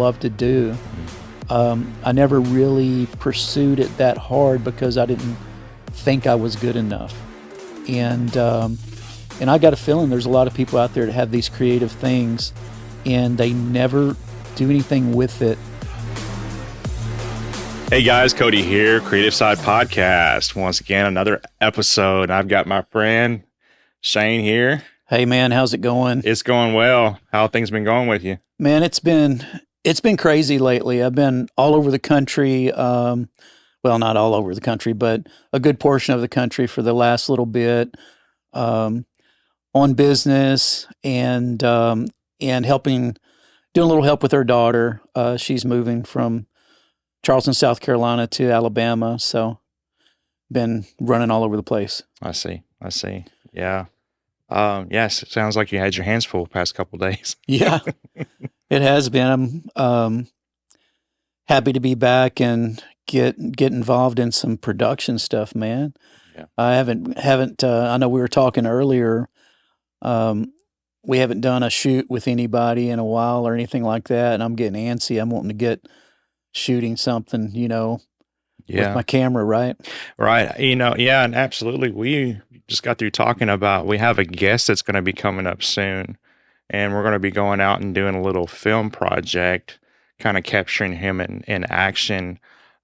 love to do. I never really pursued it that hard because I didn't think I was good enough. And I got a feeling there's a lot of people out there that have these creative things and they never do anything with it. Hey guys, Cody here, Creative Side Podcast. Once again, another episode. I've got my friend Shane here. Hey man, how's it going? It's going well. How have things been going with you? Man, it's been crazy lately. I've been all over the country. Well, not all over the country, but a good portion of the country for the last little bit, on business and helping, doing a little help with her daughter. She's moving from Charleston, South Carolina to Alabama. So been running all over the place. I see. Yeah. Yes, it sounds like you had your hands full the past couple of days. Yeah, it has been. I'm happy to be back and get involved in some production stuff, man. Yeah. I haven't. I know we were talking earlier. We haven't done a shoot with anybody in a while or anything like that, and I'm getting antsy. I'm wanting to get shooting something, with my camera, right? Right. Yeah, and absolutely. We just got through talking about, we have a guest that's going to be coming up soon, and we're going to be going out and doing a little film project, kind of capturing him in action.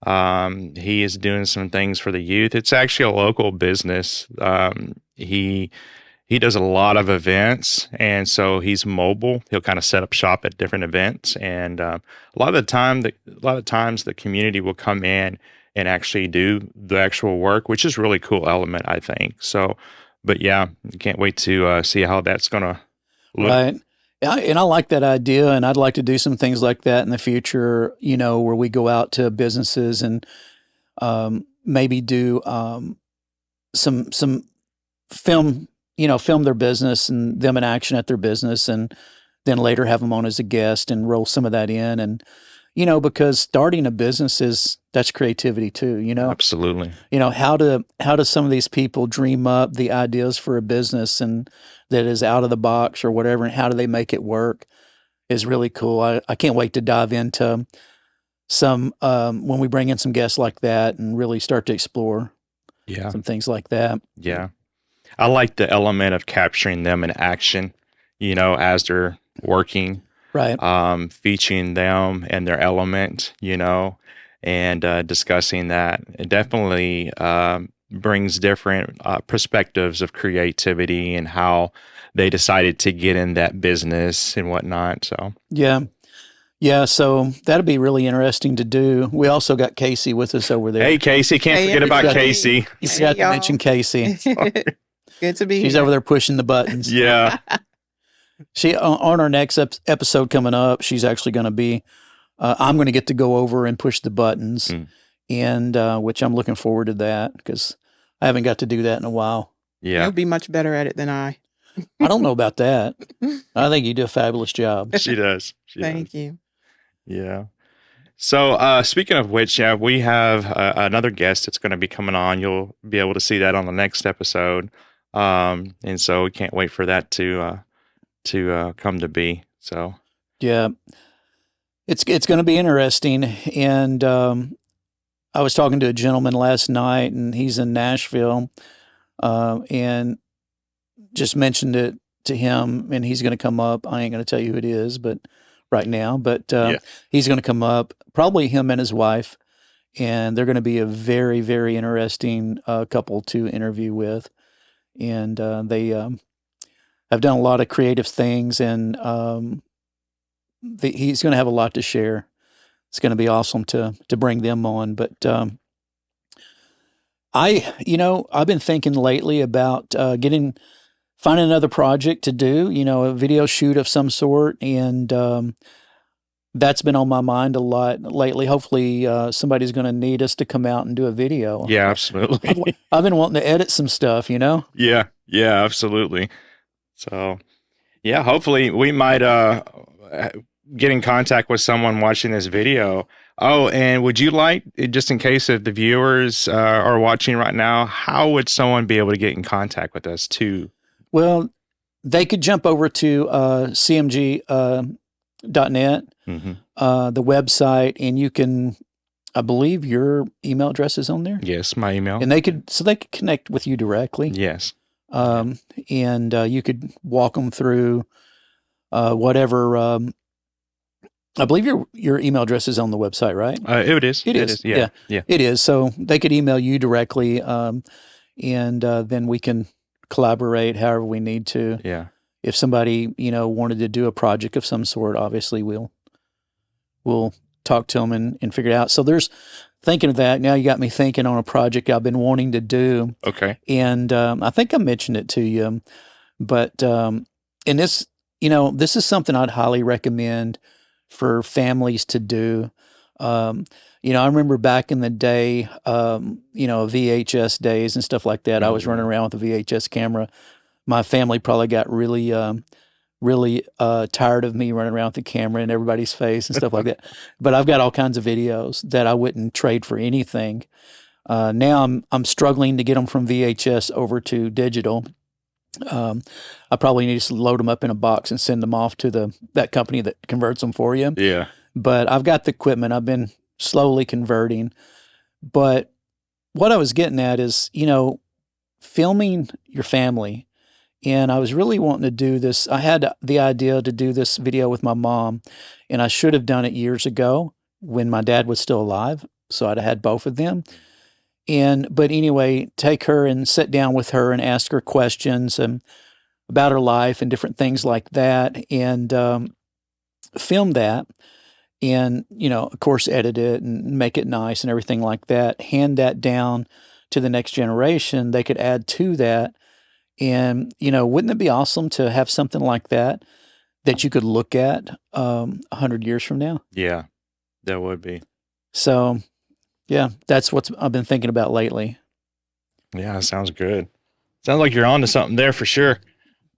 He is doing some things for the youth. It's actually a local business. He does a lot of events, and so he's mobile. He'll kind of set up shop at different events, and a lot of times the community will come in and actually do the actual work, which is really cool element, I think. So, but yeah, can't wait to see how that's gonna look. Right. And I like that idea, and I'd like to do some things like that in the future. Where we go out to businesses and maybe do some film. Film their business and them in action at their business, and then later have them on as a guest and roll some of that in. And, because starting a business that's creativity too, Absolutely. How do some of these people dream up the ideas for a business and that is out of the box or whatever, and how do they make it work is really cool. I can't wait to dive into some, when we bring in some guests like that and really start to explore some things like that. Yeah. I like the element of capturing them in action, as they're working, right? Featuring them and their element, and discussing that. It definitely brings different perspectives of creativity and how they decided to get in that business and whatnot. So yeah. So that'll be really interesting to do. We also got Casey with us over there. Hey, Casey! Can't forget about Casey. You forgot to mention Casey. Good to be here. She's over there pushing the buttons. Yeah. She on our next episode coming up, she's actually going to be. I'm going to get to go over and push the buttons, and which I'm looking forward to that because I haven't got to do that in a while. Yeah, you'll be much better at it than I. I don't know about that. I think you do a fabulous job. She does. Thank you. Yeah. So speaking of which, we have another guest that's going to be coming on. You'll be able to see that on the next episode. And so we can't wait for that to come to be. So yeah, it's going to be interesting. And I was talking to a gentleman last night, and he's in Nashville, and just mentioned it to him, and he's going to come up. I ain't going to tell you who it is, but right now, but he's going to come up. Probably him and his wife, and they're going to be a very, very interesting couple to interview with. And they have done a lot of creative things, and he's going to have a lot to share. It's going to be awesome to bring them on. But I've been thinking lately about finding another project to do. A video shoot of some sort, and that's been on my mind a lot lately. Hopefully, somebody's going to need us to come out and do a video. Yeah, absolutely. I've been wanting to edit some stuff, Yeah, absolutely. So, yeah, hopefully we might get in contact with someone watching this video. Oh, and would you like, just in case if the viewers are watching right now, how would someone be able to get in contact with us too? Well, they could jump over to cmg.net hmm the website, and you can, I believe your email address is on there, Yes, my email. and they could connect with you directly. Yes. And you could walk them through whatever. I believe your email address is on the website, right? It is. It is. Yeah. Yeah. It is. So they could email you directly, and then we can collaborate however we need to. Yeah. If somebody wanted to do a project of some sort, obviously we'll talk to them and figure it out. So there's thinking of that. Now you got me thinking on a project I've been wanting to do. Okay. And I think I mentioned it to you, but and this is something I'd highly recommend for families to do. I remember back in the day, VHS days and stuff like that. I was running around with a VHS camera. My family probably got really tired of me running around with the camera in everybody's face and stuff like that. But I've got all kinds of videos that I wouldn't trade for anything. Now I'm struggling to get them from VHS over to digital. I probably need to load them up in a box and send them off to that company that converts them for you. Yeah. But I've got the equipment. I've been slowly converting. But what I was getting at is, filming your family. And I was really wanting to do this. I had the idea to do this video with my mom, and I should have done it years ago when my dad was still alive. So I'd have had both of them. But anyway, take her and sit down with her and ask her questions about her life and different things like that, and film that, and of course, edit it and make it nice and everything like that. Hand that down to the next generation. They could add to that, and wouldn't it be awesome to have something like that you could look at 100 years from now? Yeah, that would be. So. Yeah, that's what I've been thinking about lately. Yeah, sounds good. Sounds like you're on to something there for sure.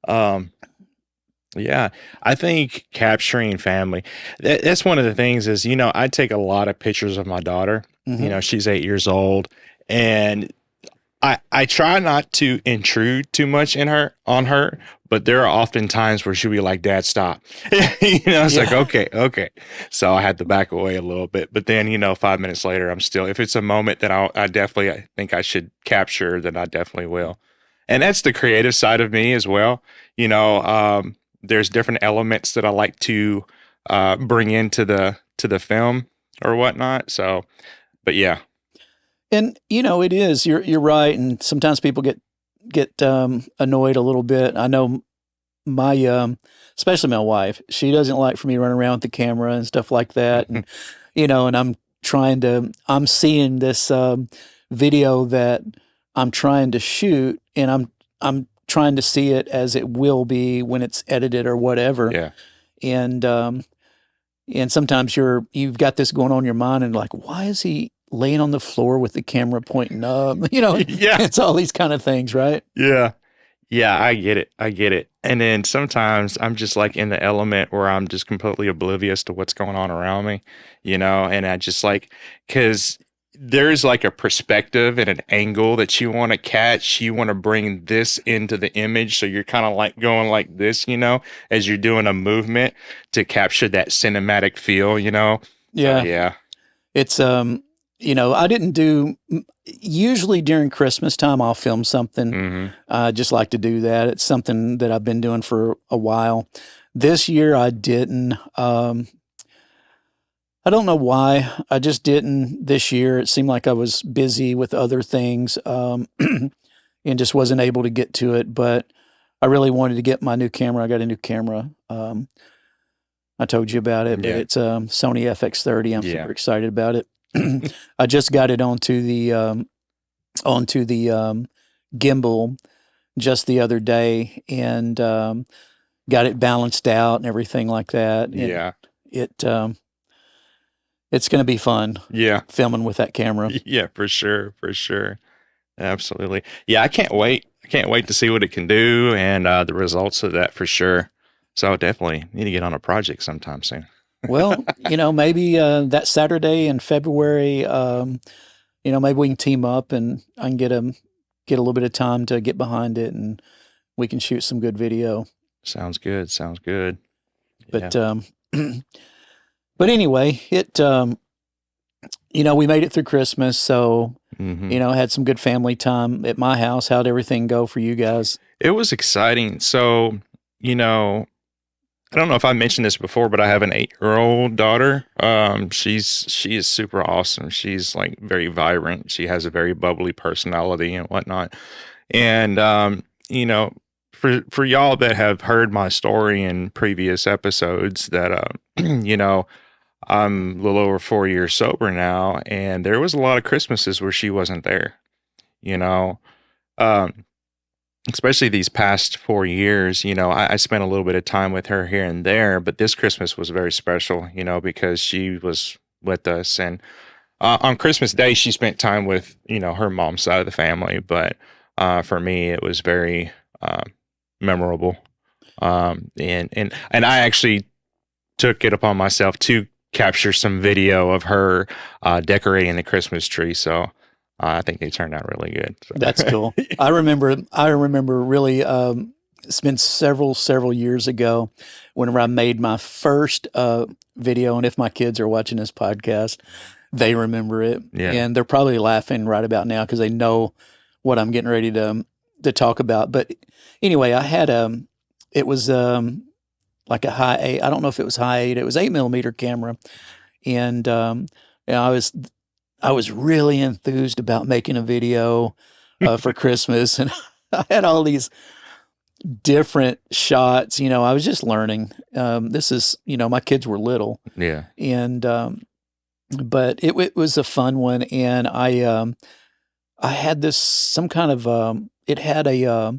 Yeah, I think capturing family, that's one of the things is, I take a lot of pictures of my daughter. Mm-hmm. She's 8 years old, and I try not to intrude too much on her, but there are often times where she'll be like, "Dad, stop." It's like, okay. So I had to back away a little bit, but then, 5 minutes later, I'm still, if it's a moment that I think I should capture, then I definitely will. And that's the creative side of me as well. There's different elements that I like to bring into the film or whatnot. So, but yeah. And it is, you're right. And sometimes people get annoyed a little bit. I know my, especially my wife, she doesn't like for me running around with the camera and stuff like that. And, and I'm seeing this, video that I'm trying to shoot, and I'm trying to see it as it will be when it's edited or whatever. Yeah. And sometimes you've got this going on in your mind, and like, why is he laying on the floor with the camera pointing up? Yeah. It's all these kind of things, right? Yeah. Yeah, I get it. And then sometimes I'm just like in the element where I'm just completely oblivious to what's going on around me, and I just like, because there's like a perspective and an angle that you want to catch. You want to bring this into the image. So you're kind of like going like this, as you're doing a movement to capture that cinematic feel, Yeah. Yeah. It's, I didn't do, usually during Christmas time, I'll film something. Mm-hmm. I just like to do that. It's something that I've been doing for a while. This year I didn't. I don't know why. I just didn't this year. It seemed like I was busy with other things, and just wasn't able to get to it. But I really wanted to get my new camera. I got a new camera. I told you about it, but it's a Sony FX30. I'm super excited about it. I just got it onto the gimbal just the other day, and got it balanced out and everything like that. And it's going to be fun. Yeah. Filming with that camera. Yeah, for sure. Absolutely. Yeah, I can't wait. To see what it can do and the results of that for sure. So definitely need to get on a project sometime soon. Well, maybe that Saturday in February, maybe we can team up and I can get a little bit of time to get behind it, and we can shoot some good video. Sounds good. But But anyway, we made it through Christmas, so Hmm. had some good family time at my house. How'd everything go for you guys? It was exciting. So, I don't know if I mentioned this before, but I have an 8-year-old daughter. She is super awesome. She's like very vibrant. She has a very bubbly personality and whatnot. And for y'all that have heard my story in previous episodes, that I'm a little over 4 years sober now, and there was a lot of Christmases where she wasn't there. You know, um, especially these past 4 years, I spent a little bit of time with her here and there, but this Christmas was very special, because she was with us. And on Christmas Day, she spent time with, her mom's side of the family. But for me, it was very memorable. And I actually took it upon myself to capture some video of her decorating the Christmas tree. So I think they turned out really good. So. That's cool. I remember really, it's been several years ago whenever I made my first video. And if my kids are watching this podcast, they remember it. Yeah. And they're probably laughing right about now because they know what I'm getting ready to talk about. But anyway, I had, it was like a high 8. I don't know if it was high 8. It was 8mm camera. And I was really enthused about making a video for Christmas, and I had all these different shots. I was just learning. This is, my kids were little, Yeah. and but it was a fun one, and I had this some kind of it had a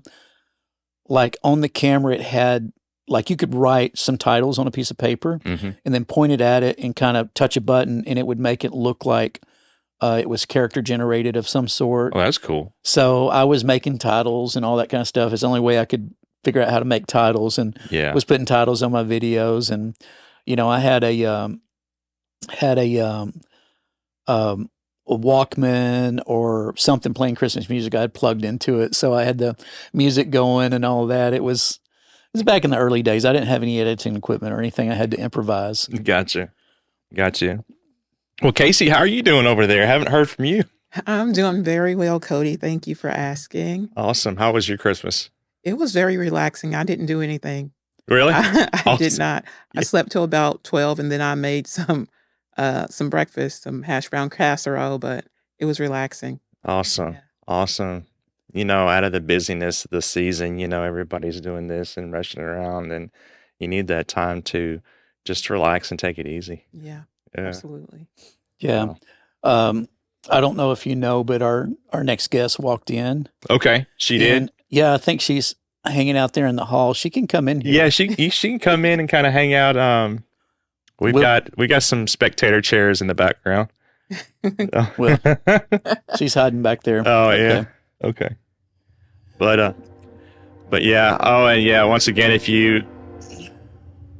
like on the camera it had like you could write some titles on a piece of paper Hmm. and then point it at it and kind of touch a button, and it would make it look like it was character generated of some sort. Oh, that's cool. So I was making titles and all that kind of stuff. It's the only way I could figure out how to make titles, and Yeah. was putting titles on my videos. And I had a Walkman or something playing Christmas music I had plugged into it, so I had the music going and all of that. It was back in the early days. I didn't have any editing equipment or anything. I had to improvise. Gotcha. Well, Casey, how are you doing over there? Haven't heard from you. I'm doing very well, Cody. Thank you for asking. Awesome. How was your Christmas? It was very relaxing. I didn't do anything. Really? I did Awesome. not. I Yeah. slept till about 12, and then I made some breakfast, some hash brown casserole, but it was relaxing. Awesome. Yeah. Awesome. Out of the busyness of the season, everybody's doing this and rushing around, and you need that time to just relax and take it easy. Yeah, Yeah. absolutely. Yeah. Wow. I don't know if you know, but our next guest walked in. Okay. She did. And yeah, I think she's hanging out there in the hall. She can come in here. Yeah, she can come in and kind of hang out. We We'll- got some spectator chairs in the background. Well, she's hiding back there. Oh Okay. yeah. Okay. But yeah. Oh, and yeah. Once again,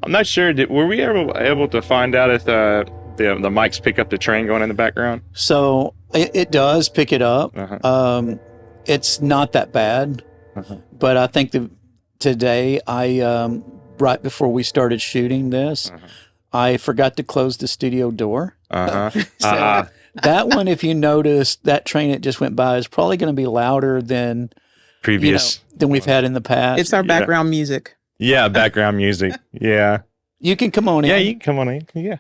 I'm not sure. Were we able to find out if the mics pick up the train going in the background? So it does pick it up. Uh-huh. It's not that bad, Uh-huh. but I think today I right before we started shooting this, Uh-huh. I forgot to close the studio door. Uh-huh. So that one, if you notice, that train that just went by is probably going to be louder than Previous. than we've had in the past. It's our Yeah. background music. Yeah. Background music. Yeah. You can come on in. Yeah. You can come on in. Yeah.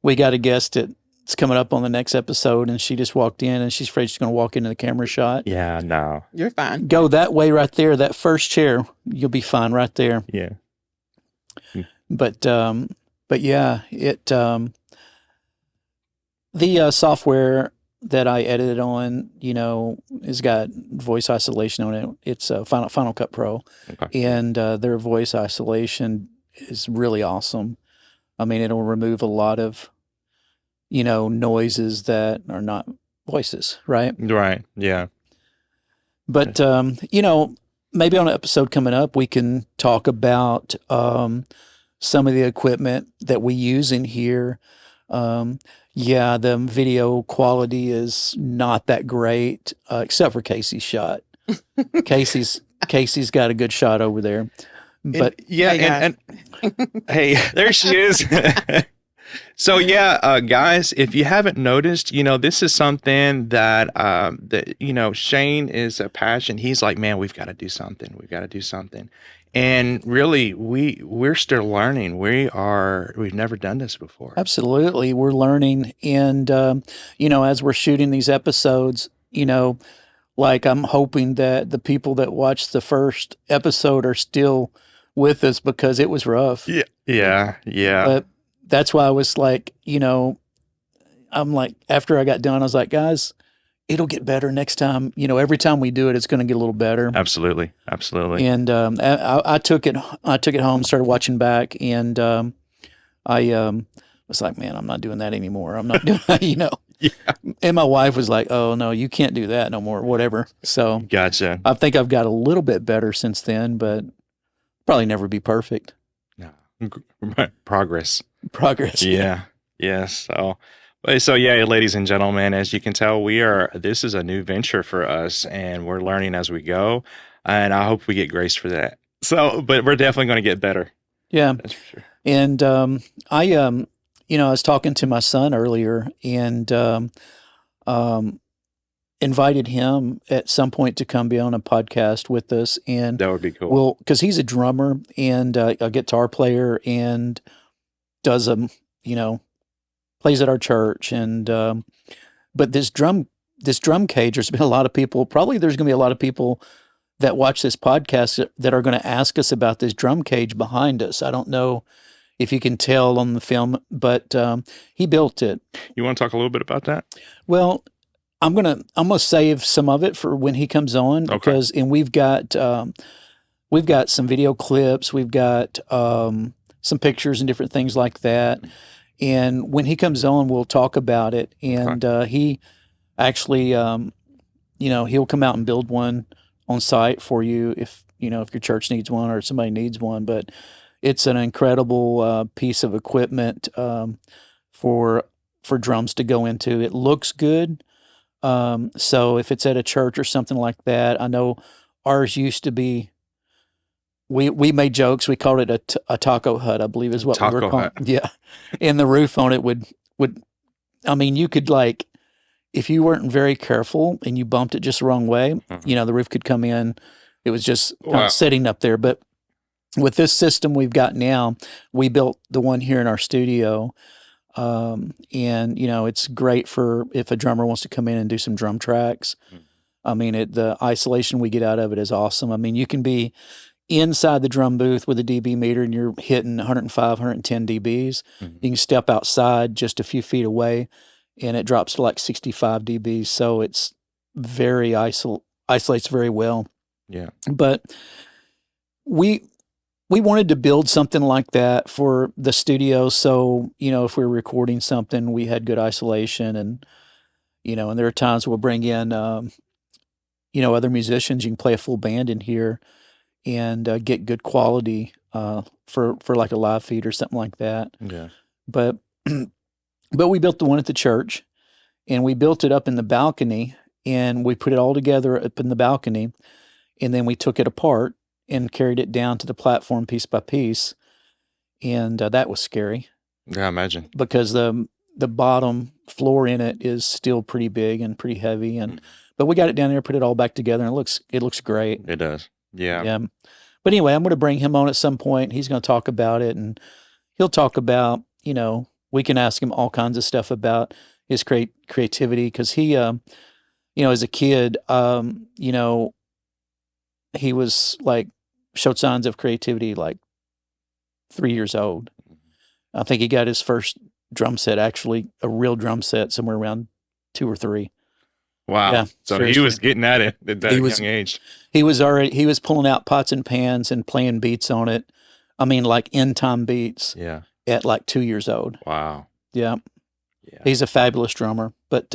We got a guest that's coming up on the next episode, and she just walked in, and she's afraid she's going to walk into the camera shot. Yeah. No. You're fine. Go that way right there, that first chair. You'll be fine right there. Yeah. But yeah, the software that I edited on, has got voice isolation on it. It's Final Cut Pro, Okay. and their voice isolation is really awesome. I mean, it'll remove a lot of, noises that are not voices, right? Right. Yeah. But maybe on an episode coming up, we can talk about some of the equipment that we use in here. Yeah, the video quality is not that great, except for Casey's shot. Casey's got a good shot over there, But yeah, Hey guys. and hey, there she is. So yeah, guys, if you haven't noticed, this is something that Shane is a passion. He's like, man, we've got to do something. We've got to do something. And really, we're still learning. We've never done this before. absolutely, we're learning. And, as we're shooting these episodes, like I'm hoping that the people that watched the first episode are still with us because it was rough. Yeah. But that's why I was like, I'm like, after I got done, I was like, guys, it'll get better next time. Every time we do it, it's going to get a little better. Absolutely. And I took it home, started watching back, and I was like, man, I'm not doing that anymore. I'm not doing that, Yeah. And my wife was like, oh no, you can't do that no more, whatever. So Gotcha. I think I've got a little bit better since then, but probably never be perfect. No. Progress. Progress. Yeah. Yes. So yeah, ladies and gentlemen, as you can tell, this is a new venture for us, and we're learning as we go, and I hope we get grace for that. So, but we're definitely going to get better. Yeah. That's for sure. And I was talking to my son earlier, and invited him at some point to come be on a podcast with us, and That would be cool. because he's a drummer and a guitar player, and does plays at our church, and but this drum cage, there's been a lot of people. Probably there's going to be a lot of people that watch this podcast that are going to ask us about this drum cage behind us. I don't know if you can tell on the film, but he built it. You want to talk a little bit about that? Well, I'm gonna save some of it for when he comes on, Okay. and we've got some video clips, we've got some pictures and different things like that. And when he comes on, we'll talk about it. And he actually, he'll come out and build one on site for you if your church needs one or somebody needs one. But it's an incredible piece of equipment for drums to go into. It looks good. So if it's at a church or something like that, I know ours used to be. We made jokes. We called it a taco hut, I believe is what we were Taco calling. hut. Yeah, and the roof on it would. I mean, you could if you weren't very careful and you bumped it just the wrong way, Mhm. the roof could come in. It was just Wow. sitting up there. But with this system we've got now, we built the one here in our studio. And it's great for if a drummer wants to come in and do some drum tracks. Mhm. I mean, the isolation we get out of it is awesome. I mean, you can be inside the drum booth with a dB meter and you're hitting 105, 110 dBs. Mhm. You can step outside just a few feet away and it drops to like 65 dBs. So it's very isolates very well. Yeah. But we wanted to build something like that for the studio. So, if we were recording something, we had good isolation, and there are times we'll bring in, other musicians. You can play a full band in here and get good quality for like a live feed or something like that. Yeah. But but we built the one at the church, and we built it up in the balcony, and we put it all together up in the balcony, and then we took it apart and carried it down to the platform piece by piece, and that was scary Yeah. Imagine. because the bottom floor in it is still pretty big and pretty heavy, and but we got it down there, put it all back together, and it looks great. It does. Yeah. Yeah. But anyway, I'm going to bring him on at some point. He's going to talk about it, and he'll talk about, we can ask him all kinds of stuff about his creativity, because he, as a kid, he was like showed signs of creativity like 3 years old. I think he got his first drum set, actually a real drum set, somewhere around 2 or 3. Wow. Yeah, So he seriously. was getting at it at that He was- young age. He was pulling out pots and pans and playing beats on it. I mean, like end time beats Yeah. at like 2 years old. Wow. Yeah. Yeah. He's a fabulous drummer, but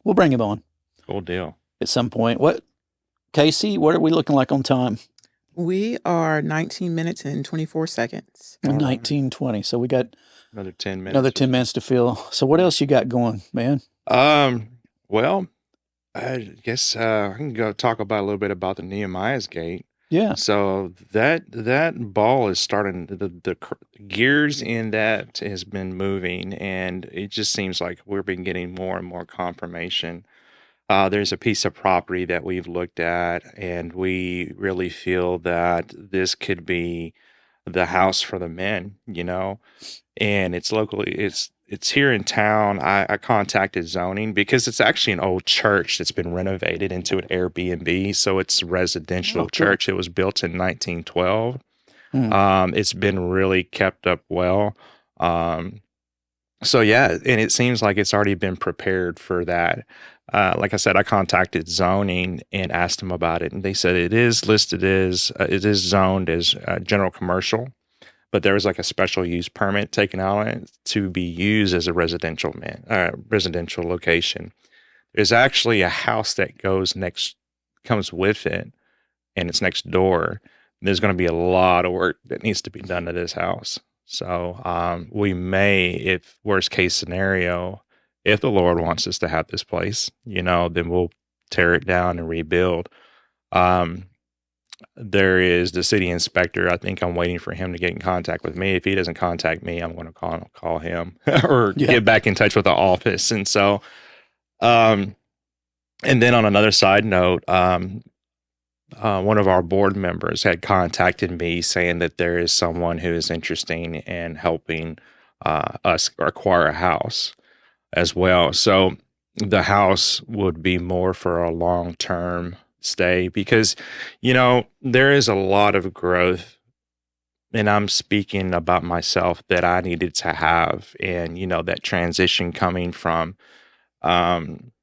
we'll bring him on Cool deal. at some point. Casey, what are we looking like on time? We are 19 minutes and 24 seconds. All right. 19:20. So we got Another 10 minutes. another 10 minutes to fill. So what else you got going, man? Well, I guess I can go talk about a little bit about the Nehemiah's Gate. Yeah. So that ball is starting, the gears in that has been moving, and it just seems like we've been getting more and more confirmation. There's a piece of property that we've looked at, and we really feel that this could be the house for the men, and it's locally, it's here in town. I contacted zoning because it's actually an old church that's been renovated into an Airbnb, so it's a residential Oh, cool. church. It was built in 1912. Mm. It's been really kept up well. So yeah, and it seems like it's already been prepared for that. Like I said, I contacted zoning and asked them about it, and they said it is listed as it is zoned as general commercial, but there was like a special use permit taken out on it to be used as a residential location. There's actually a house that comes with it, and it's next door. There's going to be a lot of work that needs to be done to this house. So we may, if worst case scenario, if the Lord wants us to have this place, then we'll tear it down and rebuild. There is the city inspector. I think I'm waiting for him to get in contact with me. If he doesn't contact me, I'm going to call him or Yeah. get back in touch with the office. And so, and then on another side note, one of our board members had contacted me saying that there is someone who is interested in helping us acquire a house as well. So the house would be more for a long-term stay because, there is a lot of growth, and I'm speaking about myself, that I needed to have. And, that transition coming from,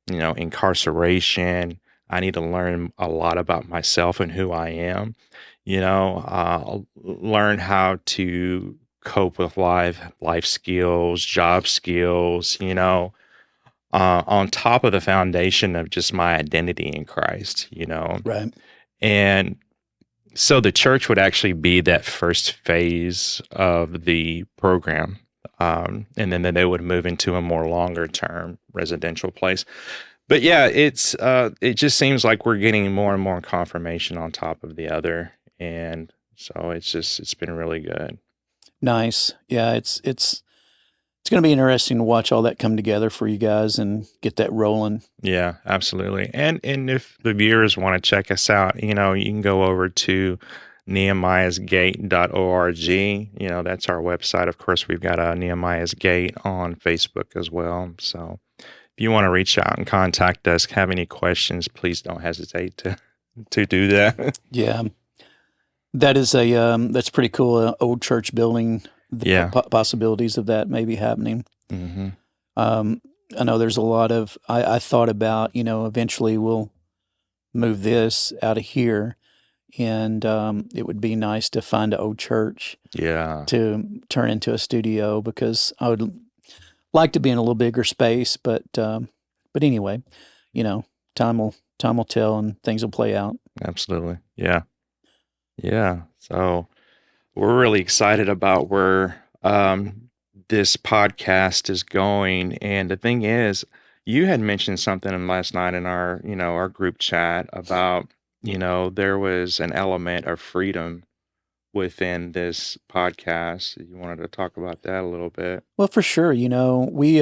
incarceration. I need to learn a lot about myself and who I am, learn how to cope with life skills, job skills, on top of the foundation of just my identity in Christ, Right. And so the church would actually be that first phase of the program. And then they would move into a more longer term residential place. But yeah, it just seems like we're getting more and more confirmation on top of the other. And so it's been really good. Nice. Yeah. It's going to be interesting to watch all that come together for you guys and get that rolling. Yeah, absolutely. And if the viewers want to check us out, you can go over to nehemiahsgate.org. That's our website. Of course, we've got a Nehemiah's Gate on Facebook as well. So if you want to reach out and contact us, have any questions, please don't hesitate to do that. Yeah. That is that's pretty cool. Old church building. The Yeah. possibilities of that maybe happening. Mm-hmm. I know there's a lot of, I thought about, eventually we'll move this out of here, and it would be nice to find an old church Yeah. to turn into a studio, because I would like to be in a little bigger space, but anyway, time will tell and things will play out. Absolutely. Yeah. Yeah. So we're really excited about where this podcast is going. And the thing is, you had mentioned something last night in our, our group chat about, there was an element of freedom within this podcast. You wanted to talk about that a little bit. Well, for sure. We,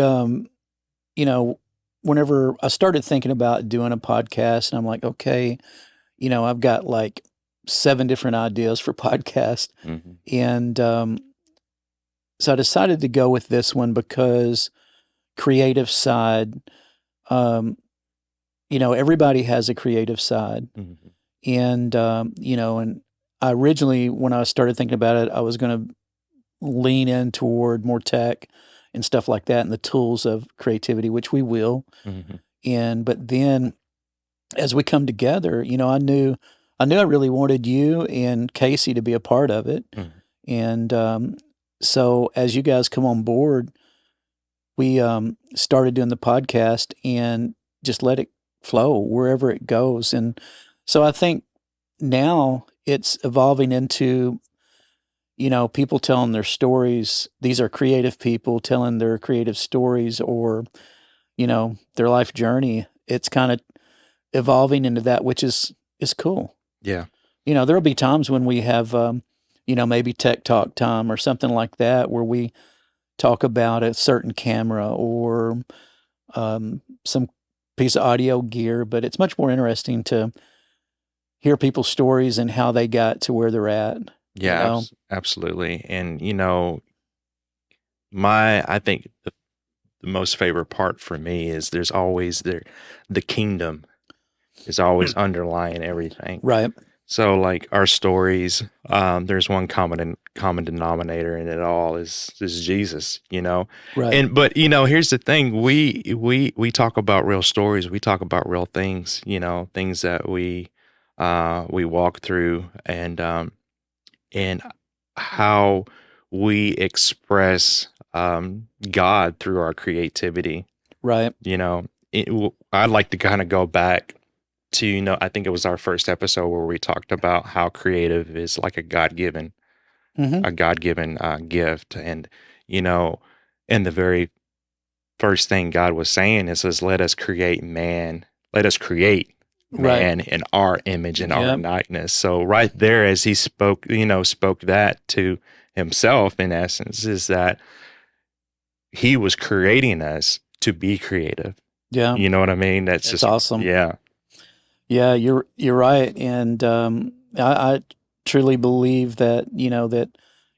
whenever I started thinking about doing a podcast, and I'm like, okay, I've got like 7 different ideas for podcast. Mm-hmm. And so I decided to go with this one because creative side, everybody has a creative side. Mm-hmm. And, and I originally, when I started thinking about it, I was going to lean in toward more tech and stuff like that and the tools of creativity, which we will. Mm-hmm. But then as we come together, I knew I really wanted you and Casey to be a part of it. Mm-hmm. And so as you guys come on board, we started doing the podcast and just let it flow wherever it goes. And so I think now it's evolving into, people telling their stories. These are creative people telling their creative stories, or, their life journey. It's kind of evolving into that, which is cool. Yeah. there'll be times when we have, maybe tech talk time or something like that where we talk about a certain camera or some piece of audio gear, but it's much more interesting to hear people's stories and how they got to where they're at. Yeah, absolutely. And I think the most favorite part for me is there's always the kingdom is always underlying everything. Right. So like our stories, there's one common denominator in it all is Jesus, Right. But here's the thing, we talk about real stories, we talk about real things, things that we walk through, and how we express God through our creativity. Right. I'd like to kind of go back to, I think it was our first episode where we talked about how creative is like a God-given gift. And, and the very first thing God was saying is let us create man in our image and our likeness. So right there, as he spoke that to himself, in essence, is that he was creating us to be creative. Yeah. You know what I mean? That's just awesome. Yeah. Yeah, you're right. And I truly believe that, that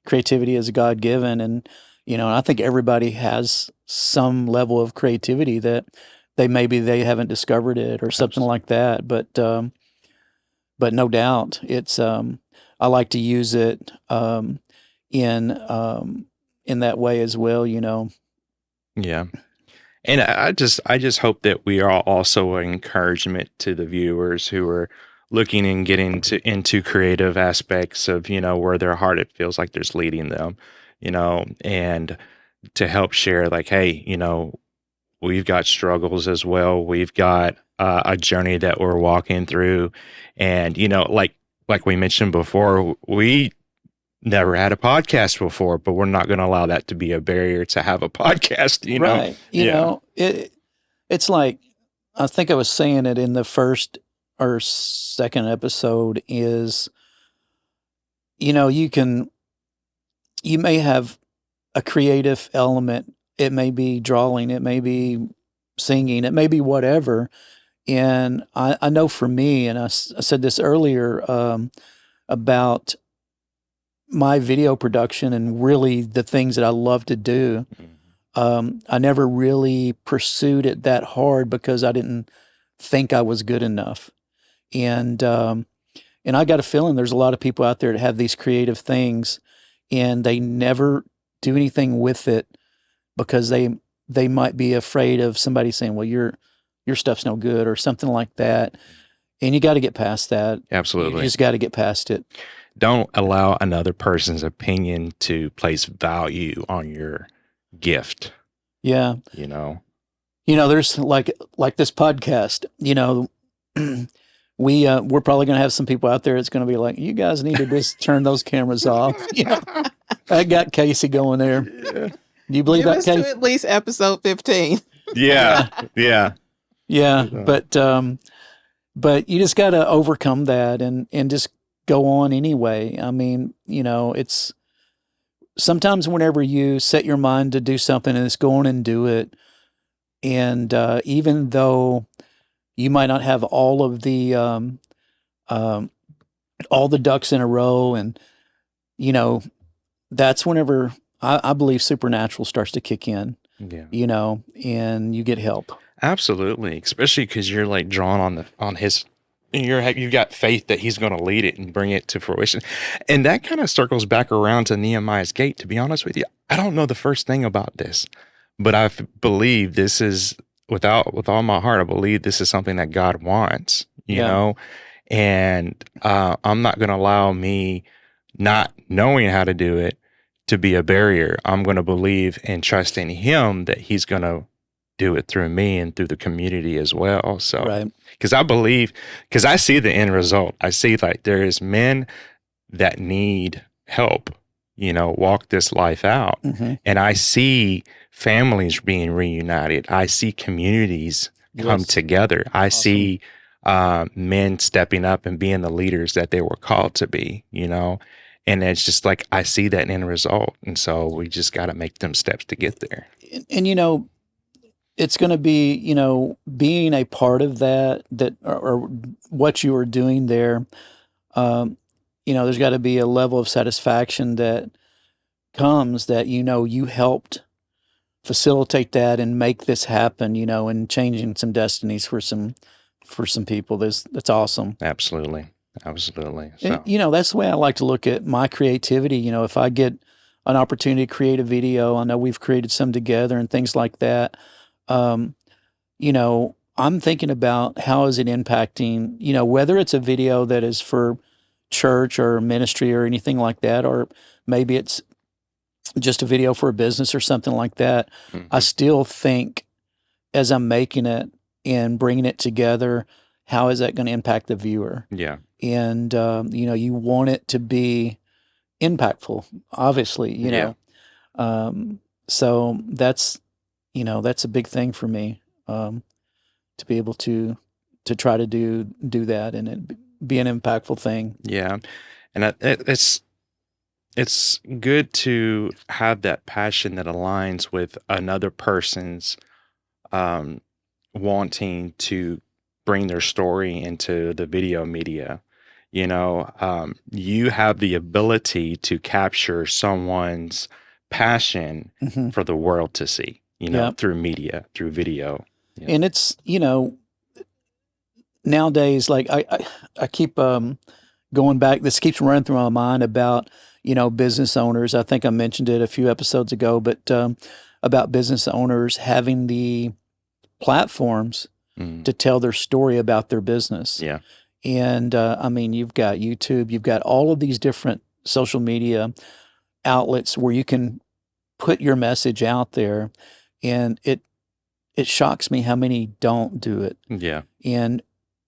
creativity is God-given. And, I think everybody has some level of creativity that they haven't discovered it or something like that. But no doubt it's, I like to use it in that way as well, Yeah. And I just hope that we are also an encouragement to the viewers who are looking and getting into creative aspects of, where their heart, it feels like there's leading them, and to help share like, hey, we've got struggles as well. We've got a journey that we're walking through. And, like we mentioned before, we never had a podcast before, but we're not going to allow that to be a barrier to have a podcast, Right. It's like, I think I was saying it in the first or second episode is, you may have a creative element. It may be drawing, it may be singing, it may be whatever. And I know for me, and I said this earlier about my video production and really the things that I love to do. I never really pursued it that hard because I didn't think I was good enough. And I got a feeling there's a lot of people out there that have these creative things and they never do anything with it because they might be afraid of somebody saying, well, your stuff's no good or something like that. And you got to get past that. Absolutely. You just got to get past it. Don't allow another person's opinion to place value on your gift. Yeah. There's like this podcast, we're probably going to have some people out there. It's going to be like, you guys need to just turn those cameras off. I got Casey going there. Yeah. Do you believe Give that, us Casey? to at least episode 15. Yeah. Yeah. But you just got to overcome that and just go on anyway. I mean, it's sometimes whenever you set your mind to do something and it's go on and do it. And even though you might not have all of the ducks in a row, and that's whenever I believe supernatural starts to kick in. Yeah. And you get help. Absolutely, especially because you're like drawn on his. You've got faith that he's going to lead it and bring it to fruition. And that kind of circles back around to Nehemiah's Gate, to be honest with you. I don't know the first thing about this, but I believe this is, with all my heart, I believe this is something that God wants, you know? And I'm not going to allow me not knowing how to do it to be a barrier. I'm going to believe and trust in him that he's going to do it through me and through the community as well. So, right. Because I see the end result. I see like there is men that need help, walk this life out. Mm-hmm. And I see families being reunited. I see communities come together. I see men stepping up and being the leaders that they were called to be, and it's just like I see that end result, and so we just got to make them steps to get there. And it's going to be, being a part of that, or what you are doing there. There's got to be a level of satisfaction that comes that, you helped facilitate that and make this happen, and changing some destinies for some people. That's awesome. Absolutely. So, And, that's the way I like to look at my creativity. If I get an opportunity to create a video, I know we've created some together and things like that. I'm thinking about how is it impacting, whether it's a video that is for church or ministry or anything like that, or maybe it's just a video for a business or something like that. I still think as I'm making it and bringing it together, how is that going to impact the viewer? Yeah. And, you want it to be impactful, obviously, Yeah. So that's a big thing for me, to be able to try to do that and it be an impactful thing. Yeah. And it's good to have that passion that aligns with another person's wanting to bring their story into the video media. You have the ability to capture someone's passion Mm-hmm. for the world to see, Yep. through media, through video. Yeah. And it's, nowadays, like I keep going back, this keeps running through my mind about, business owners. I think I mentioned it a few episodes ago, but about business owners having the platforms Mm. to tell their story about their business. Yeah. And you've got YouTube, you've got all of these different social media outlets where you can put your message out there, and it shocks me how many don't do it. Yeah. And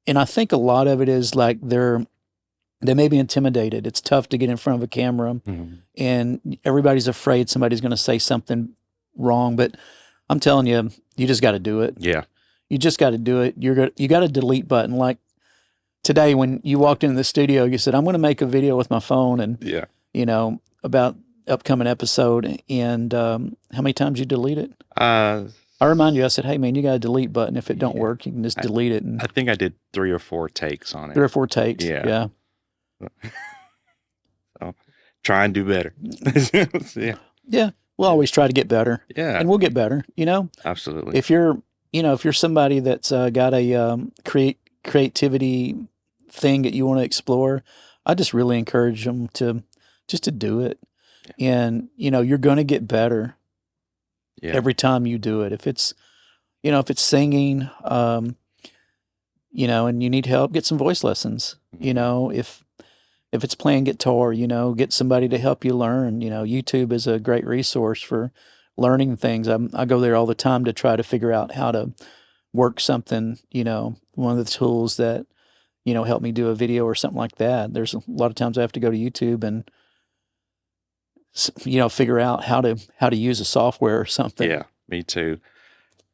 I think a lot of it is like they may be intimidated. It's tough to get in front of a camera, Mhm. and everybody's afraid somebody's going to say something wrong. But I'm telling you, you just got to do it. Yeah. You just got to do it. You got a delete button. Like today, when you walked into the studio, you said, "I'm going to make a video with my phone," and Yeah. about upcoming episode. And how many times you delete it? Uh, I remind you. I said, "Hey, man, you got a delete button. If it don't Yeah. work, you can just delete it." And I think I did 3 or 4 takes on 3 it. or 4 takes. Yeah. Yeah. So try and do better. Yeah. Yeah. We'll always try to get better, Yeah. and we'll get better. Absolutely. If you're somebody that's got a creativity thing that you want to explore, I just really encourage them to do it. And you're going to get better Yeah. every time you do it. If it's singing, and you need help, get some voice lessons. If it's playing guitar, get somebody to help you learn. YouTube is a great resource for learning things. I go there all the time to try to figure out how to work something. One of the tools that help me do a video or something like that. There's a lot of times I have to go to YouTube and figure out how to use a software or something. Yeah, me too.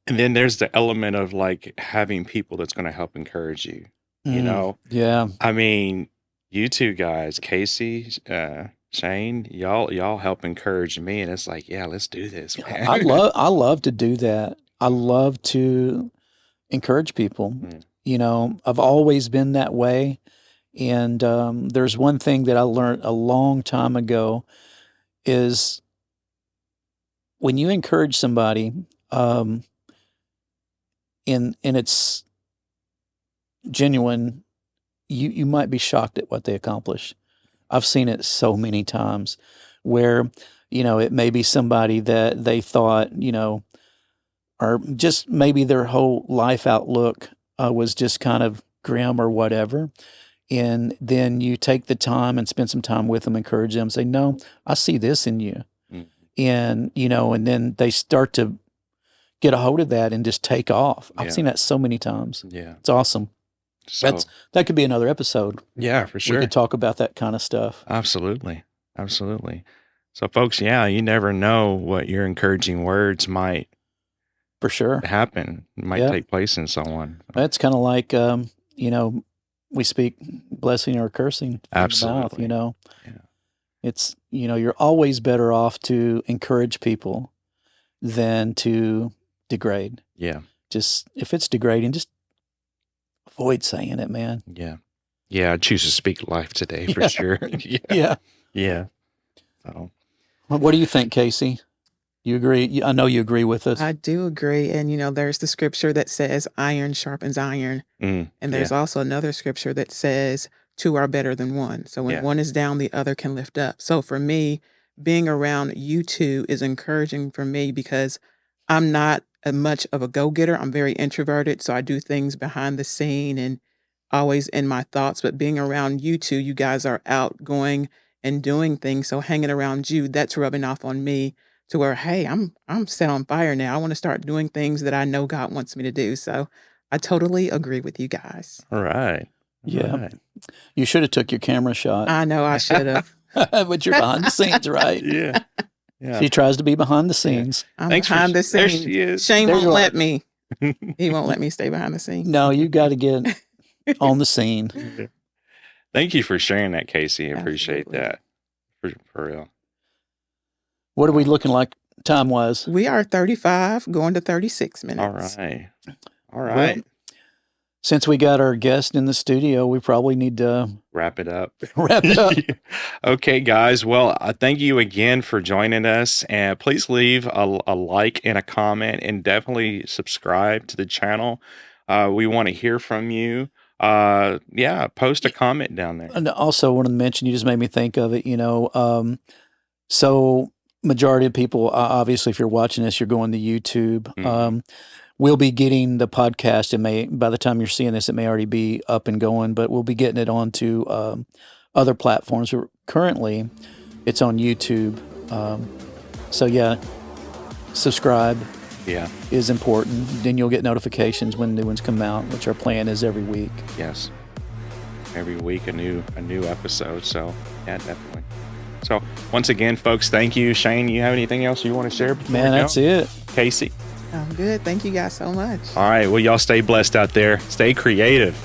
And then there's the element of like having people that's going to help encourage you. Yeah. I mean, you two guys, Casey, Shane, y'all help encourage me, and it's like, yeah, let's do this, man. I love to do that. I love to encourage people. I've always been that way. And there's one thing that I learned a long time ago is when you encourage somebody, and it's genuine, you might be shocked at what they accomplish. I've seen it so many times where, it may be somebody that they thought, or just maybe their whole life outlook was just kind of grim or whatever. And then you take the time and spend some time with them, encourage them, say, "No, I see this in you." Mm. And, and then they start to get a hold of that and just take off. I've Yeah. seen that so many times. Yeah. It's awesome. So, That could be another episode. yeah, for We sure. could talk about that kind of stuff. Absolutely. Absolutely. So, folks, yeah, you never know what your encouraging words might For sure. happen, might Yeah. take place in someone. It's kind of like, we speak blessing or cursing from the mouth, Absolutely. Yeah. It's, you're always better off to encourage people than to degrade. Yeah. Just, if it's degrading, just avoid saying it, man. Yeah. Yeah. I choose to speak life today for Yeah. sure. Yeah. Yeah. Yeah. So, What do you think, Casey? You agree? I know you agree with us. I do agree. And, there's the scripture that says iron sharpens iron. And there's also another scripture that says two are better than one. So when one is down, the other can lift up. So for me, being around you two is encouraging for me because I'm not much of a go-getter. I'm very introverted. So I do things behind the scene and always in my thoughts. But being around you two, you guys are outgoing and doing things. So hanging around you, that's rubbing off on me to where, hey, I'm set on fire now. I want to start doing things that I know God wants me to do. So I totally agree with you guys. all right. Yeah. Right. You should have took your camera shot, I know I should have. but you're behind the scenes, right? Yeah. Yeah. She tries to be behind the scenes. I'm Thanks for- behind the there scenes. she is. Shane There won't you are. let me. He won't let me stay behind the scenes. No, you got to get on the scene. Thank you for sharing that, Casey. I appreciate Absolutely. that. For real. What are we looking like time-wise? We are 35, going to 36 minutes. All right. Well, since we got our guest in the studio, we probably need to Wrap it up. wrap it up. Okay, guys. Well, thank you again for joining us. And please leave a like and a comment and definitely subscribe to the channel. We want to hear from you. Post a comment down there. And also wanted to mention, you just made me think of it, so majority of people, obviously, if you're watching this, you're going to YouTube. Mhm. We'll be getting the podcast. By the time you're seeing this, it may already be up and going, but we'll be getting it onto other platforms. Currently, it's on YouTube. So yeah, subscribe Yeah. is important. Then you'll get notifications when new ones come out, which our plan is every week. Yes. Every week a new episode. So yeah, definitely. So once again, folks, thank you. Shane, you have anything else you want to share before Man, we go? that's it. Casey. I'm good. Thank you guys so much. All right. Well, y'all stay blessed out there. Stay creative.